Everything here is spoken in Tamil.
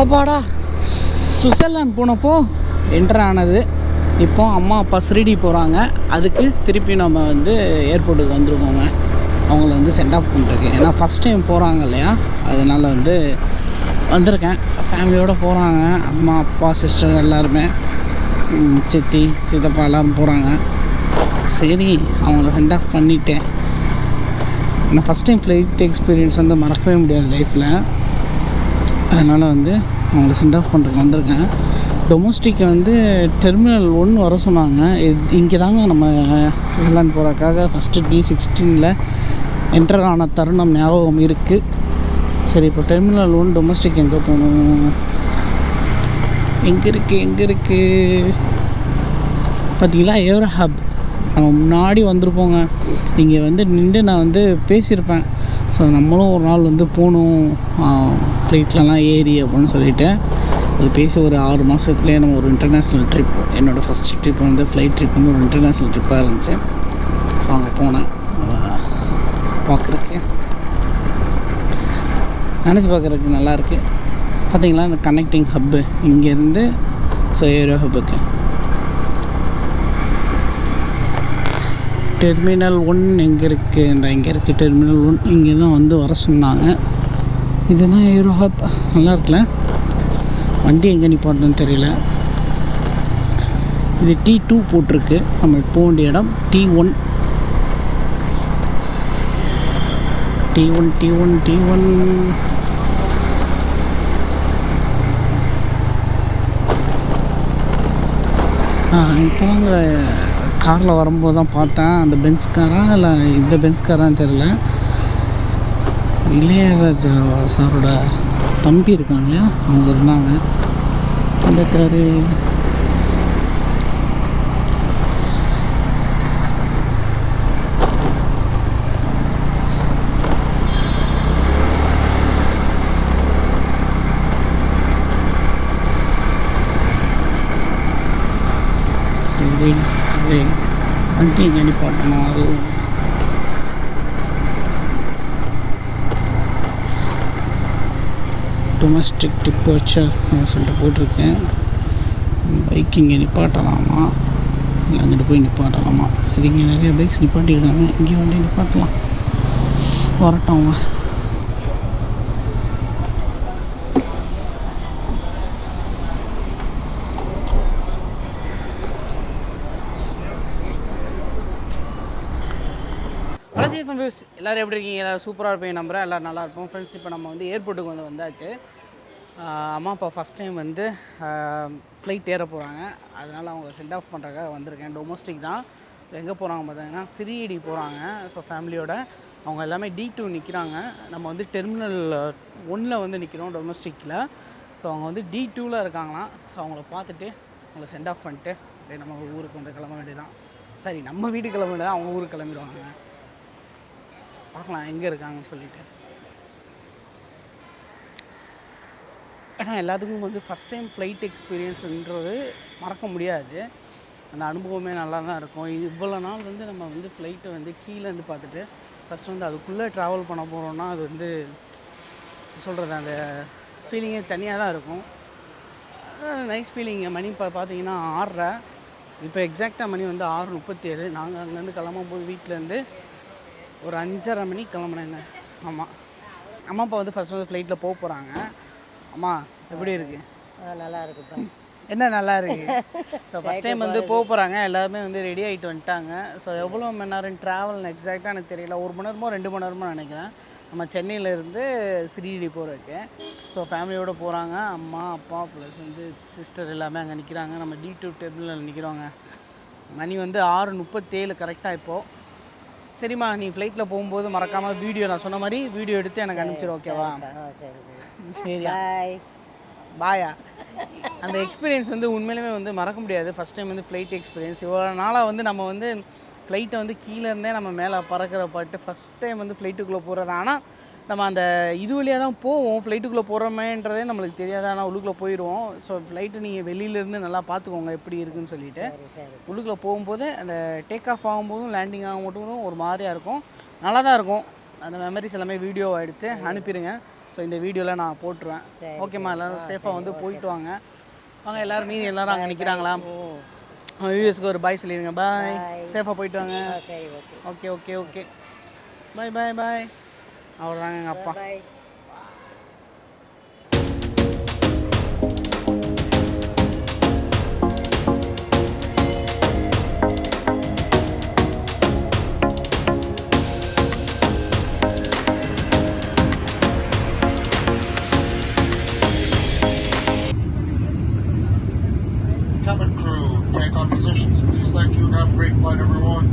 அப்பாடா, சுவிட்சர்லாந்து போனப்போ என்ட்ரு ஆனது. இப்போ அம்மா அப்பா ஷிரடி போகிறாங்க. அதுக்கு திருப்பி நம்ம வந்து ஏர்போர்ட்டுக்கு வந்துருக்கோங்க. அவங்கள வந்து சென்ட் ஆஃப் பண்ணிருக்கேன். ஏன்னா ஃபஸ்ட் டைம் போகிறாங்க இல்லையா, அதனால் வந்து வந்திருக்கேன். ஃபேமிலியோடு போகிறாங்க. அம்மா அப்பா சிஸ்டர் எல்லாருமே, சித்தி சித்தப்பா எல்லோரும் போகிறாங்க. சரி, அவங்கள சென்ட் ஆஃப் பண்ணிட்டேன். ஏன்னா ஃபஸ்ட் டைம் ஃப்ளைட் எக்ஸ்பீரியன்ஸ் வந்து மறக்கவே முடியாது லைஃப்பில். அதனால் வந்து அவங்கள சென்ட் ஆஃப் பண்ணுறதுக்கு வந்திருக்கேன். டொமஸ்டிக்கை வந்து டெர்மினல் 1 வர சொன்னாங்க. இங்கே தாங்க நம்ம சுவிட்சர்லாந்து போகிறதுக்காக ஃபஸ்ட்டு D16 என்டர் ஆன தருணம் ஞாபகம் இருக்குது. சரி, இப்போ டெர்மினல் 1 டொமஸ்டிக் எங்கே போகணும்? எங்கே இருக்குது பார்த்தீங்களா? Aero hub. நம்ம முன்னாடி வந்திருப்போங்க. இங்கே வந்து நின்று நான் வந்து பேசியிருப்பேன். ஸோ நம்மளும் ஒரு நாள் வந்து போகணும் ஃப்ளைட்லலாம் ஏறி அப்படின்னு சொல்லிவிட்டு அது பேசி ஒரு 6 மாதத்துலேயே நம்ம ஒரு இன்டர்நேஷ்னல் ட்ரிப், என்னோடய ஃபஸ்ட் ட்ரிப் வந்து ஃப்ளைட் ட்ரிப் வந்து ஒரு இன்டர்நேஷ்னல் ட்ரிப்பாக இருந்துச்சு. ஸோ அங்கே போனேன். பார்க்குறதுக்கு நினச்சி பார்க்குறதுக்கு நல்லாயிருக்கு. பார்த்திங்களா இந்த கனெக்டிங் ஹப்பு இங்கேருந்து ஸோ ஏரோ ஹப்புக்கு. டெர்மினல் 1 எங்கே இருக்குது? இங்கே இருக்குது டெர்மினல் 1. இங்கே தான் வந்து வர சொன்னாங்க. இதுதான் ஏரோ ஹப். நல்லா இருக்குல்ல? வண்டி எங்கே நிப்பாட்டணும்னு தெரியல. இது T2 போட்டிருக்கு. நம்ம போக வேண்டிய இடம் T1. இப்போ தாங்க காரில் வரும்போது தான் பார்த்தேன். அந்த பென்ஸ் காரா இல்லை இந்த பென்ஸ் காரான்னு தெரியல. இளையராஜா சாரோட தம்பி இருக்காங்க இல்லையா, அவங்க இருந்தாங்க. இந்த காரு சரி, வண்டி எங்கே நிப்பாட்டணும்? அது டொமஸ்டிக் டிப்போச்சர் சொல்லிட்டு போட்டிருக்கேன். பைக் இங்கே நிப்பாட்டலாமா இல்லை அங்கிட்டு போய் நிப்பாட்டலாமா? சரி, இங்கே நிறைய பைக்ஸ் நிப்பாட்டியிருக்காங்க. இங்கே வண்டி நிப்பாட்டலாம். வரட்டும். எல்லோரும் எப்படி இருக்கீங்க? எல்லோரும் சூப்பராக இருப்பீங்க நம்புகிறேன். எல்லோரும் நல்லா இருப்போம். ஃப்ரெண்ட்ஸ், இப்போ நம்ம வந்து ஏர்போர்ட்டுக்கு வந்தாச்சு. அம்மா அப்பா ஃபஸ்ட் டைம் வந்து ஃப்ளைட் ஏற போகிறாங்க. அதனால் அவங்கள சென்ட் ஆஃப் பண்ணுறதுக்காக வந்திருக்கேன். டொமஸ்டிக் தான். எங்கே போகிறாங்க பார்த்தீங்கன்னா ஷிரடி போகிறாங்க. ஸோ ஃபேமிலியோட அவங்க எல்லாமே D2 நிற்கிறாங்க. நம்ம வந்து டெர்மினல் 1 வந்து நிற்கிறோம் டொமஸ்டிக்கில். ஸோ அவங்க வந்து D2 இருக்காங்களாம். ஸோ அவங்கள பார்த்துட்டு அவங்கள சென்ட் ஆஃப் பண்ணிட்டு அப்படியே நம்ம ஊருக்கு வந்து கிளம்ப வேண்டியதான். சரி, நம்ம வீட்டுக்கு கிளம்ப வேண்டியதான். அவங்க ஊருக்கு கிளம்பிடுவாங்க. பார்க்கலாம் எங்கே இருக்காங்கன்னு சொல்லிவிட்டு. ஏன்னா எல்லாத்துக்கும் வந்து ஃபஸ்ட் டைம் ஃப்ளைட் எக்ஸ்பீரியன்ஸுன்றது மறக்க முடியாது. அந்த அனுபவமே நல்லா தான் இருக்கும். இது இவ்வளோ நாள் வந்து நம்ம வந்து ஃப்ளைட்டை வந்து கீழேருந்து பார்த்துட்டு ஃபஸ்ட் வந்து அதுக்குள்ளே ட்ராவல் பண்ண போகிறோன்னா அது வந்து சொல்கிறது அந்த ஃபீலிங்கே தனியாக தான் இருக்கும். Nice feeling. மணி பார்த்தீங்கன்னா 6:30. இப்போ எக்ஸாக்டாக மணி வந்து 6:37. நாங்கள் அங்கேருந்து கிளம்பும் போது வீட்டிலேருந்து ஒரு 5:30 மணிக்கு கிளம்புனேங்க. ஆமாம், அம்மா அப்பா வந்து ஃபஸ்ட் வந்து ஃப்ளைட்டில் போக போகிறாங்க. அம்மா எப்படி இருக்குது? நல்லா இருக்குப்பா. என்ன நல்லா இருக்குது? ஸோ ஃபஸ்ட் டைம் வந்து போக போகிறாங்க. எல்லாருமே வந்து ரெடி ஆகிட்டு வந்துட்டாங்க. ஸோ எவ்வளோ மணி நேரம் ட்ராவல்னு எக்ஸாக்டாக எனக்கு தெரியல. 1 மணி நேரமோ 2 மணி நேரமோ நினைக்கிறேன். நம்ம சென்னையிலேருந்து ஷிரடி போகிறதுக்கு. ஸோ ஃபேமிலியோடு போகிறாங்க. அம்மா அப்பா ப்ளஸ் வந்து சிஸ்டர் எல்லாமே அங்கே நிற்கிறாங்க. நம்ம D2 டெர்மினல் நிற்கிறோங்க. மணி வந்து 6:37 கரெக்டாக இப்போது. சரிம்மா, நீ ஃப்ளைட்டில் போகும்போது மறக்காமல் வீடியோ, நான் சொன்ன மாதிரி வீடியோ எடுத்து எனக்கு அனுப்பிச்சிடு, ஓகேவா? சரியா, பாயா. அந்த எக்ஸ்பீரியன்ஸ் வந்து உண்மையிலுமே வந்து மறக்க முடியாது. ஃபஸ்ட் டைம் வந்து ஃப்ளைட் எக்ஸ்பீரியன்ஸ். இவ்வளோ நாளாக வந்து நம்ம வந்து ஃப்ளைட்டை வந்து கீழே இருந்தே நம்ம மேலே பறக்கிற பாட்டு ஃபஸ்ட் டைம் வந்து ஃப்ளைட்டுக்குள்ளே போகிறது. ஆனால் நம்ம அந்த இது வழியாக தான் போவோம். ஃப்ளைட்டுக்குள்ளே போகிறோமேன்றதே நம்மளுக்கு தெரியாது. ஆனால் உள்ளுக்குள்ளே போயிடுவோம். ஸோ ஃப்ளைட்டு நீங்கள் வெளியிலேருந்து நல்லா பார்த்துக்கோங்க எப்படி இருக்குதுன்னு சொல்லிவிட்டு. உள்ளுக்குள்ளே போகும்போது அந்த டேக் ஆஃப் ஆகும்போதும் லேண்டிங் ஆகும் மட்டும் ஒரு மாதிரியாக இருக்கும். நல்லா தான் இருக்கும். அந்த மெமரிஸ் எல்லாமே வீடியோவை எடுத்து அனுப்பிடுங்க. ஸோ இந்த வீடியோவில் நான் போட்டுருவேன். ஓகேம்மா, எல்லோரும் சேஃபாக வந்து போயிட்டு வாங்க. வாங்க எல்லோரும், மீதி எல்லோரும் அங்கே நிற்கிறாங்களா? யூஎஸ்க்கு ஒரு பாய் சொல்லிடுங்க. பாய், சேஃபாக போயிட்டு வாங்க. ஓகே ஓகே ஓகே, பாய் பாய் பாய். அவர் தாங்க எங்கள் அப்பா. Cabin crew, take on positions, please. Thank you. Have a great flight, everyone.